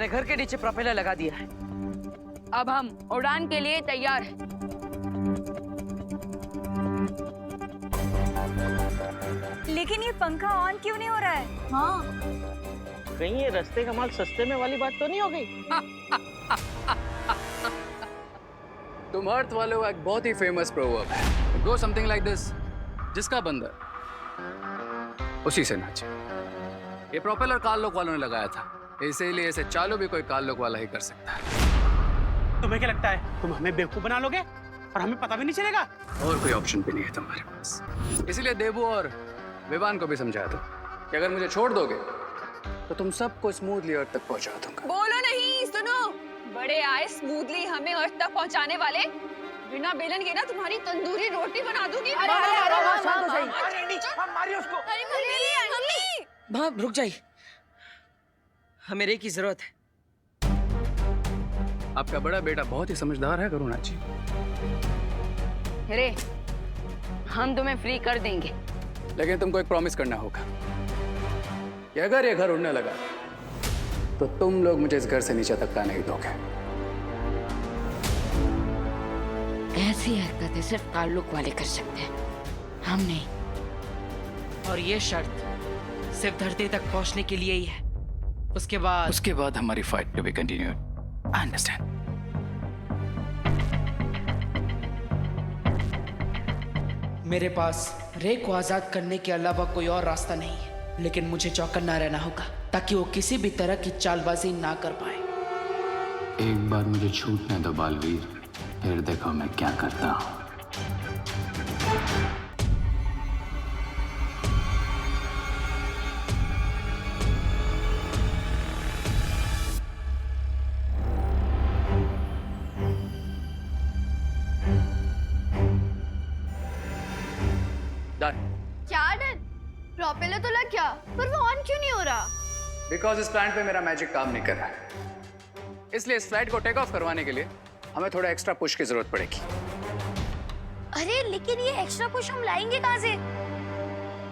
मैंने घर के नीचे प्रोपेलर लगा दिया है। अब हम उड़ान के लिए तैयार हैं। लेकिन ये पंखा ऑन क्यों नहीं हो रहा है? हाँ, कहीं ये रास्ते का माल सस्ते में वाली बात तो नहीं हो गई? तुम अर्थ वालों का एक बहुत ही फेमस प्रोवर्ब है, गो समथिंग लाइक दिस, जिसका बंदर उसी से नाचे। ये प्रोपेलर काल-लोक वालों ने लगाया था, इसीलिए इसे चालू भी कोई काल-लोक वाला ही कर सकता है। तुम्हें क्या लगता है तुम हमें बेवकूफ बना लोगे और हमें पता भी नहीं चलेगा? और कोई ऑप्शन भी नहीं है तुम्हारे पास, इसीलिए देबू और विवान को भी समझा दो कि अगर मुझे छोड़ दोगे तो तुम सबको स्मूथली अर्थ तक पहुंचा दूंगा। बोलो नहीं, सुनो। बड़े आए स्मूथली हमें अर्थ तक पहुंचाने वाले, बिना बेलन के ना तुम्हारी तंदूरी रोटी बना दूंगी। अरे मारिए उसको। माँ रुक जाइए, हमें रे की जरूरत है। आपका बड़ा बेटा बहुत ही समझदार है करुणा जी। अरे हम तुम्हें फ्री कर देंगे, लेकिन तुमको एक प्रॉमिस करना होगा कि अगर ये घर उड़ने लगा तो तुम लोग मुझे इस घर से नीचे तक का नहीं दोगे। ऐसी हरकतें सिर्फ ताल्लुक वाले कर सकते हैं, हम नहीं। और ये शर्त सिर्फ धरती तक पहुंचने के लिए ही है। उसके बाद हमारी fight to be continued. I understand. मेरे पास रे को आजाद करने के अलावा कोई और रास्ता नहीं है, लेकिन मुझे चौकन्ना रहना होगा ताकि वो किसी भी तरह की चालबाजी ना कर पाए। एक बार मुझे छूटने दो बालवीर, फिर देखो मैं क्या करता हूँ। क्या डर? प्रोपेलर तो लग गया, पर वो ऑन क्यों नहीं हो रहा? बिकॉज इस प्लांट पे मेरा मैजिक काम नहीं कर रहा है, इसलिए इस फ्लाइट को टेक ऑफ करवाने के लिए हमें थोड़ा एक्स्ट्रा पुश की जरूरत पड़ेगी। अरे लेकिन ये एक्स्ट्रा पुश हम लाएंगे कहाँ से?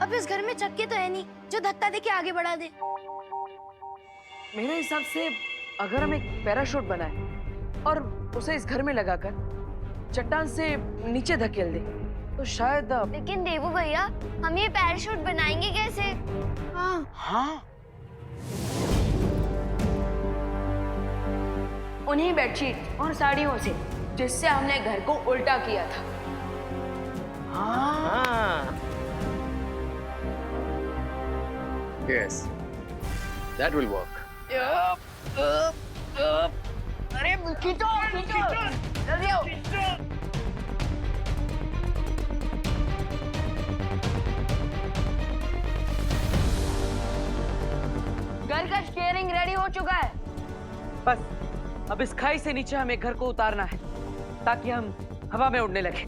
अब इस घर में चक्के तो है नहीं जो धक्का दे के आगे बढ़ा दे। मेरे हिसाब से अगर हम एक पैराशूट बनाए और उसे इस घर में लगाकर चट्टान से नीचे धकेल दे तो शायद। लेकिन देवू भैया, हम ये पैराशूट बनाएंगे कैसे? हाँ उन्हीं बेडशीट और साड़ियों से जिससे हमने घर को उल्टा किया था। Yes, that will work. अरे खींचो जल्दी आओ। घर का स्टीयरिंग रेडी हो चुका है। बस अब इस खाई से नीचे हमें घर को उतारना है ताकि हम हवा में उड़ने लगे।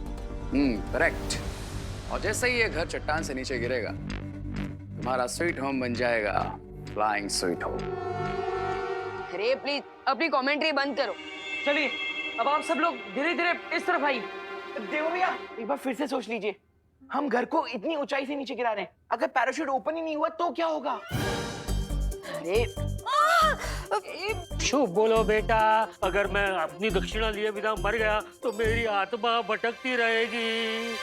करेक्ट। और जैसे ही ये घर चट्टान से नीचे गिरेगा तुम्हारा स्वीट होम बन जाएगा फ्लाइंग स्वीट होम। अरे प्लीज अपनी कमेंट्री बंद करो। चलिए अब आप सब लोग धीरे धीरे इस तरफ आइए। देवो भैया एक बार फिर से सोच लीजिए, हम घर को इतनी ऊंचाई से नीचे गिरा रहे हैं, अगर पैराशूट ओपन ही नहीं हुआ तो क्या होगा? अरे शुभ बोलो बेटा, अगर मैं अपनी दक्षिणा लिए बिना मर गया तो मेरी आत्मा भटकती रहेगी।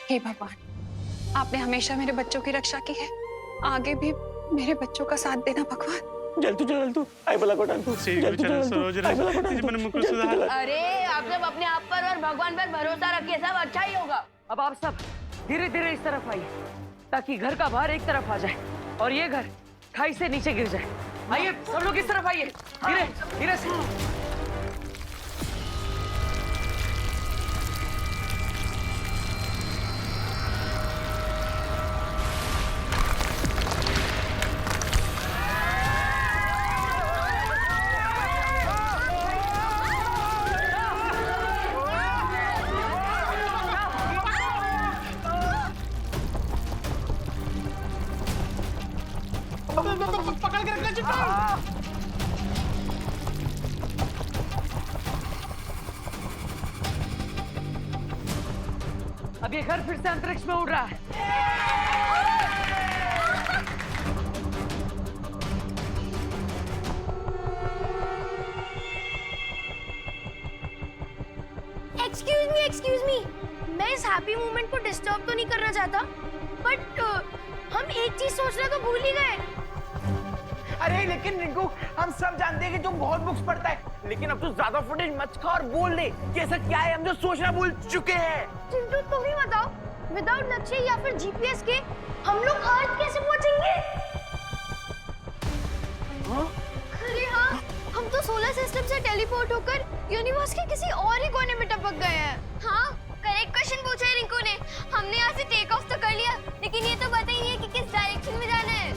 हे भगवान, आपने हमेशा मेरे बच्चों की रक्षा की है, आगे भी मेरे बच्चों का साथ देना भगवान। जल तू आई बला को डाल तू। अरे आप सब अपने आप पर और भगवान पर भरोसा रखिए, सब अच्छा ही होगा। अब आप सब धीरे धीरे इस तरफ आइए ताकि घर का भार एक तरफ आ जाए और ये घर खाई से नीचे गिर जाए। आइए सब लोग इस तरफ आइए, धीरे धीरे से। पकड़ के रखना चट्टान। अब ये घर फिर से अंतरिक्ष में उड़ रहा है। इस हैप्पी मोमेंट को डिस्टर्ब तो नहीं करना चाहता, बट हम एक चीज सोचना तो भूल ही गए। अरे लेकिन रिंकू, हम सब जानते हैं कि तुम बहुत बुक्स पढ़ता है, लेकिन अब तो ज्यादा फुटेज मत खा और बोल दे कि ऐसा क्या है हम जो सोचना भूल चुके हैं। चिंटू तुम ही बताओ, विदाउट नक्शे या फिर जीपीएस के हम लोग अर्थ कैसे पहुंचेंगे? अरे हाँ, हम तो सोलर सिस्टम से टेलीपोर्ट होकर यूनिवर्स के किसी और ही कोने में टपक गए हैं। हाँ, करेक्ट क्वेश्चन पूछा है रिंकू ने। हमने यहाँ से टेक ऑफ तो कर लिया, लेकिन ये तो पता ही नहीं है कि किस डायरेक्शन में जाना है।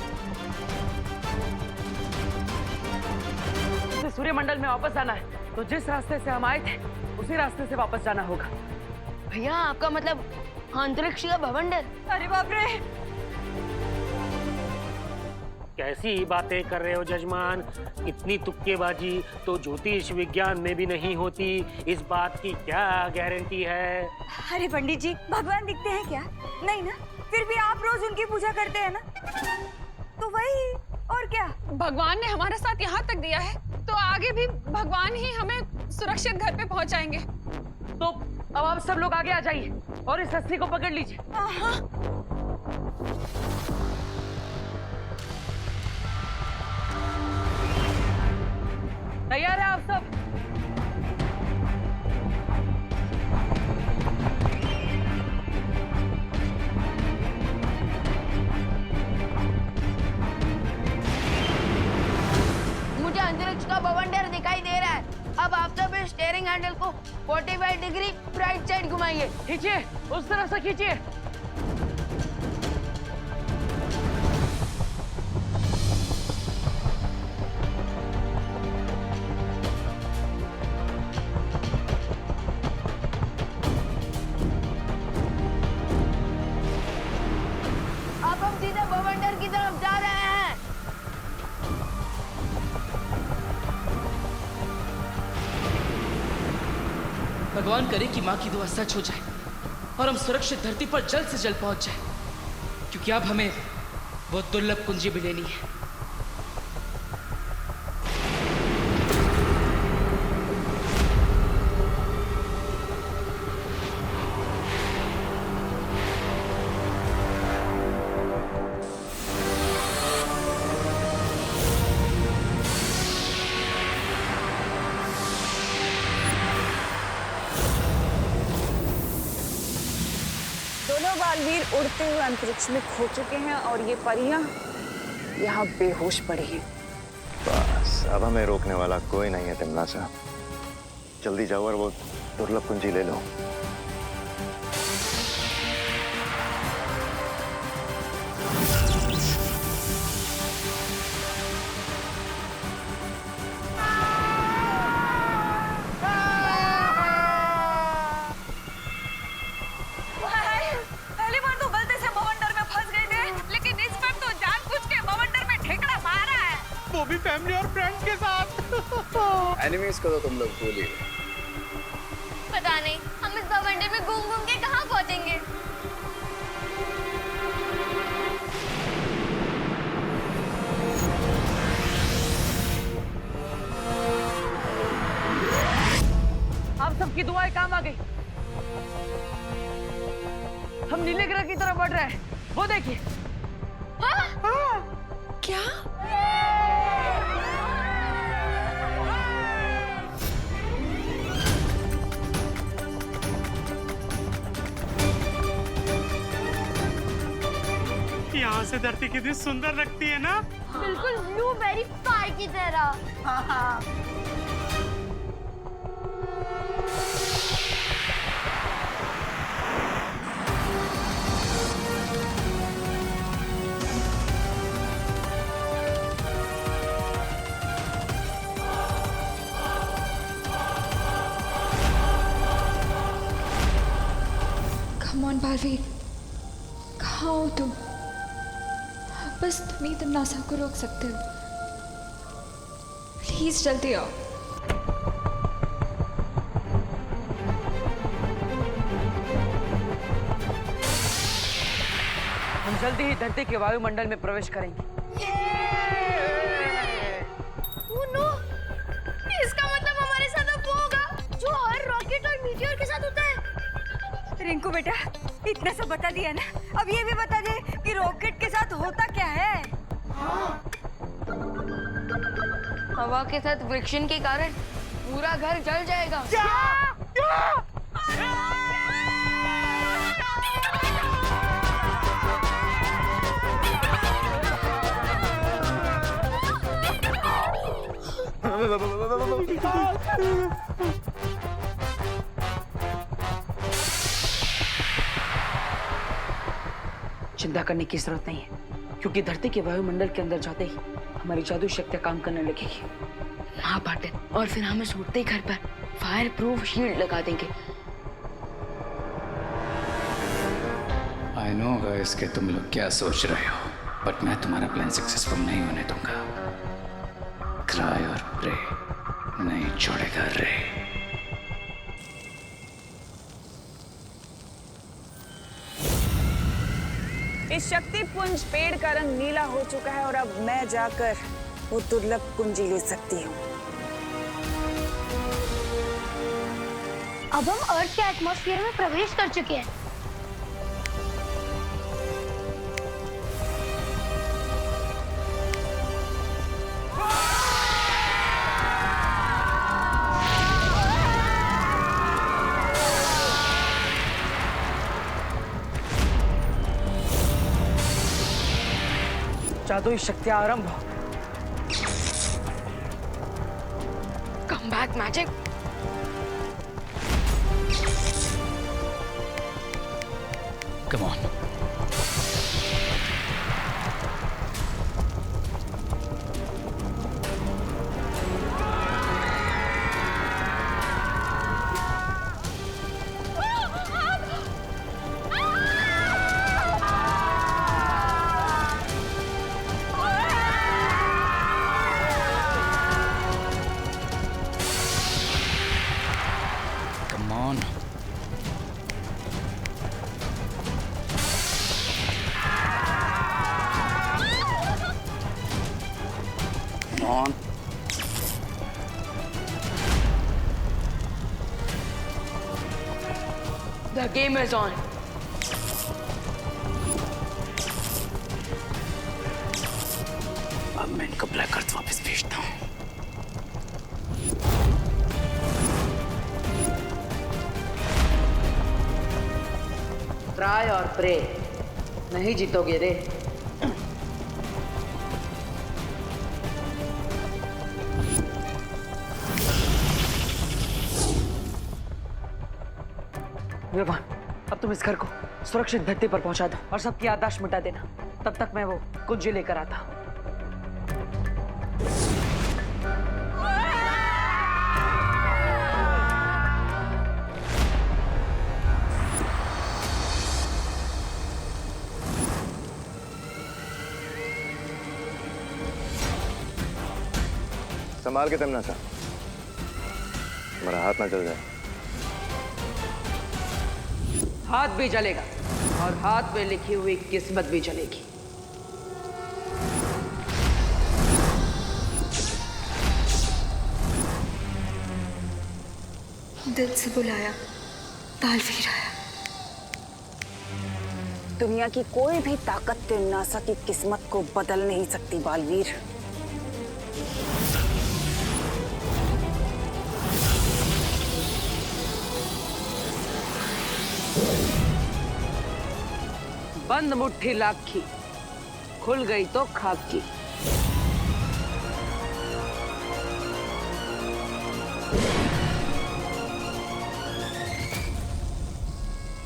सूर्यमंडल में वापस जाना है तो जिस रास्ते से हम आए थे उसी रास्ते से वापस जाना होगा। भैया आपका मतलब अंतरिक्ष का भवंडर? अरे बाप रे, कैसी बातें कर रहे हो जजमान? इतनी तुक्केबाजी तो ज्योतिष विज्ञान में भी नहीं होती। इस बात की क्या गारंटी है? अरे पंडित जी, भगवान दिखते हैं क्या? नहीं ना, फिर भी आप रोज उनकी पूजा करते हैं ना, तो वही और क्या। भगवान ने हमारा साथ यहाँ तक दिया है तो आगे भी भगवान ही हमें सुरक्षित घर पे पहुँचाएंगे। तो अब आप सब लोग आगे आ जाइए और इस रस्सी को पकड़ लीजिए। तैयार है आप सब? मुझे अंतरिक्ष का भवंडर दिखाई दे रहा है। अब आप सब इस स्टीयरिंग हैंडल को 45 डिग्री राइट साइड घुमाइए। खींचिए, उस तरफ से खींचिए। अब हम सीधे भवंडर की तरफ जा रहे हैं। भगवान करे कि माँ की दुआ सच हो जाए और हम सुरक्षित धरती पर जल्द से जल्द पहुंच जाए, क्योंकि अब हमें वो दुर्लभ कुंजी भी लेनी है। दोनों बालवीर उड़ते हुए अंतरिक्ष में खो चुके हैं और ये परियां यहाँ बेहोश पड़ी हैं। बस अब हमें रोकने वाला कोई नहीं है तिमला साहब। जल्दी जाओ और वो दुर्लभ कुंजी ले लो। पहली बार तो गलती से भवंडर में फंस गए थे, लेकिन इस बार तो जानबूझ के भवंडर में ठेकड़ा मारा है। वो भी फैमिली और फ्रेंड्स के साथ। एनिमीज को तो तुम लोग भूल ही गए। पता नहीं हम इस भवंडर में घूम घूम के कहाँ पहुँचेंगे। आप सबकी दुआएं काम आ गई। हम नीले ग्रह की तरफ बढ़ रहे हैं, वो देखिए। क्या? यहाँ से धरती कितनी सुंदर लगती है ना? बिल्कुल ब्लूबेरी पाई की तरह। Come on, बालवीर, कहाँ हो तुम? बस तुम ही तमन्ना को रोक सकते हो। प्लीज जल्दी आओ। हम जल्दी ही धरती के वायुमंडल में प्रवेश करेंगे। Oh no! इसका मतलब हमारे साथ अब वो होगा जो हर रॉकेट और मीटियोर के साथ होता है। रिंकू बेटा, इतना सब बता दिया ना, अब ये भी बता दे कि रॉकेट के साथ होता क्या है। हवा के साथ फ्रिक्शन के कारण पूरा घर जल जाएगा। चिंता करने की जरूरत नहीं है, क्योंकि धरती के वायुमंडल के अंदर जाते ही हमारी जादू शक्तियां काम करने लगेगी। हाँ पाटिल, और फिर हम इस उड़ते घर पर फायर प्रूफ शील्ड लगा देंगे। आई नो गाइस कि तुम लोग क्या सोच रहे हो, बट मैं तुम्हारा प्लान सक्सेसफुल नहीं होने दूंगा। क्राई और प्रे नहीं छोड़ेगा रे। इस शक्ति पुंज पेड़ का रंग नीला हो चुका है और अब मैं जाकर वो दुर्लभ कुंजी ले सकती हूँ। अब हम अर्थ के एटमॉस्फेयर में प्रवेश कर चुके हैं। जादुई शक्तियां आरंभ हो। Come back magic. Come on. Come on. Come on. The game is on. अब मैं इनको ब्लैक अर्थ वापस भेजता हूँ। ट्राई और प्रे नहीं जीतोगे रे। विवान, अब तुम इस घर को सुरक्षित धरती पर पहुंचा दो और सबकी याददाश्त मिटा देना। तब तक मैं वो कुंजी लेकर आता हूं। संभाल के तमना सा, हमारा हाथ ना जल जाए। हाथ भी जलेगा और हाथ में लिखी हुई किस्मत भी जलेगी। दिल से बुलाया, बालवीर आया। दुनिया की कोई भी ताकत तिमनासा की किस्मत को बदल नहीं सकती बालवीर। बंद मुट्ठी लाखी, खुल गई तो खाकी।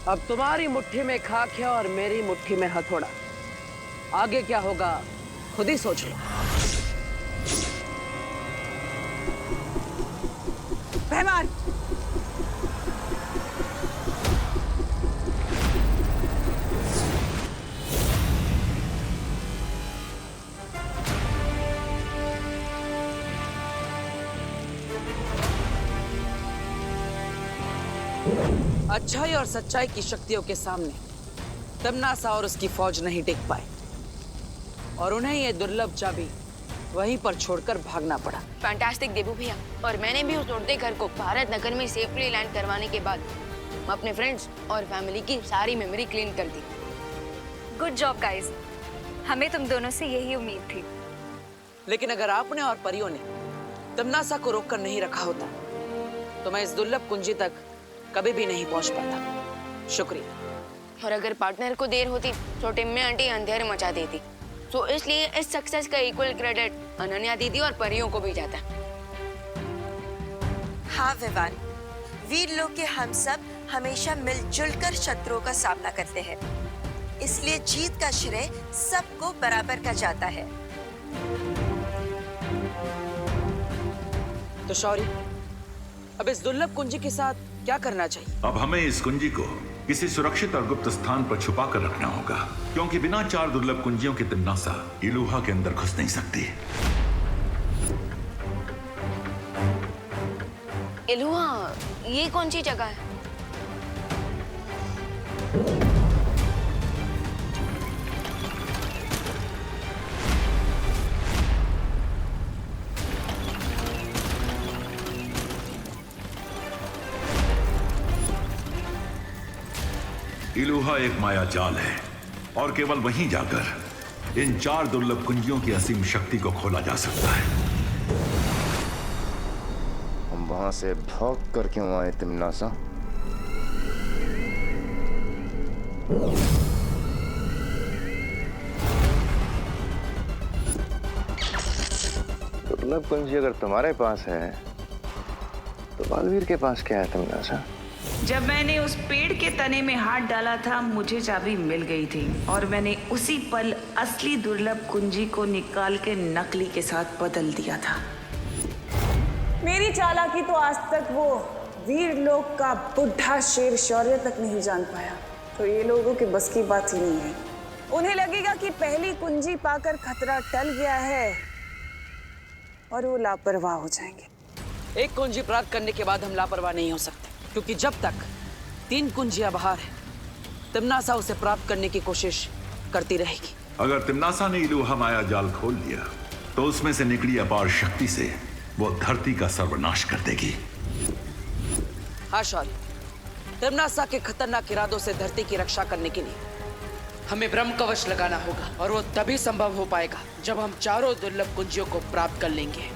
अब तुम्हारी मुट्ठी में खाक है और मेरी मुट्ठी में हथौड़ा। आगे क्या होगा खुद ही सोच लो। मेहमान, अच्छाई और सच्चाई की शक्तियों के सामने तमनासा और उसकी फौज नहीं टिक पाए और उन्हें ये दुर्लभ चाबी वहीं पर छोड़कर भागना पड़ा। फैंटास्टिक देबू भैया, और मैंने भी उस उड़ते घर को भारत नगर में सेफली लैंड करवाने के बाद अपने फ्रेंड्स और फैमिली की सारी मेमोरी क्लीन कर दी। गुड जॉब गाइस, हमें तुम दोनों से यही उम्मीद थी। लेकिन अगर आपने और परियों ने तमन्ना को रोककर नहीं रखा होता तो मैं इस दुर्लभ कुंजी तक कभी भी नहीं पहुंच पाता। शुक्रिया। और अगर पार्टनर को देर होती तो टिम्मी आंटी अंधेरे मचा देती। तो इसलिए इस सक्सेस का इक्वल क्रेडिट अनन्या दीदी और परियों को भी जाता है। हाँ विवान, वीर लोग के हम सब हमेशा मिलजुल कर शत्रुओं का सामना करते हैं, इसलिए जीत का श्रेय सबको बराबर का जाता है। तो शौर्य, अब इस दुर्लभ कुंजी के साथ क्या करना चाहिए? अब हमें इस कुंजी को किसी सुरक्षित और गुप्त स्थान पर छुपा कर रखना होगा, क्योंकि बिना 4 दुर्लभ कुंजियों की तिम्नासा इलुहा के अंदर घुस नहीं सकती। इलुहा, ये कौन सी जगह है? इलुहा एक माया जाल है और केवल वहीं जाकर इन 4 दुर्लभ कुंजियों की असीम शक्ति को खोला जा सकता है। हम वहां से भाग कर क्यों आए तिम्नासा? दुर्लभ कुंजी अगर तुम्हारे पास है तो बालवीर के पास क्या है तिम्नासा? जब मैंने उस पेड़ के तने में हाथ डाला था मुझे चाबी मिल गई थी और मैंने उसी पल असली दुर्लभ कुंजी को निकाल के नकली के साथ बदल दिया था। मेरी चालाकी तो आज तक वो वीर लोग का बुढ़ा शेर शौर्य तक नहीं जान पाया, तो ये लोगों की बस की बात ही नहीं है। उन्हें लगेगा कि पहली कुंजी पाकर खतरा टल गया है और वो लापरवाह हो जाएंगे। एक कुंजी प्राप्त करने के बाद हम लापरवाह नहीं हो सकते, क्योंकि जब तक 3 कुंजियां बाहर है तिम्नासा उसे प्राप्त करने की कोशिश करती रहेगी। अगर तिम्नासा ने इलुहा माया जाल खोल लिया तो उसमें से निकली अपार शक्ति से वो धरती का सर्वनाश कर देगी। हाँ शौर्य, तिम्नासा के खतरनाक इरादों से धरती की रक्षा करने के लिए हमें ब्रह्म कवच लगाना होगा और वो तभी संभव हो पाएगा जब हम 4 दुर्लभ कुंजियों को प्राप्त कर लेंगे।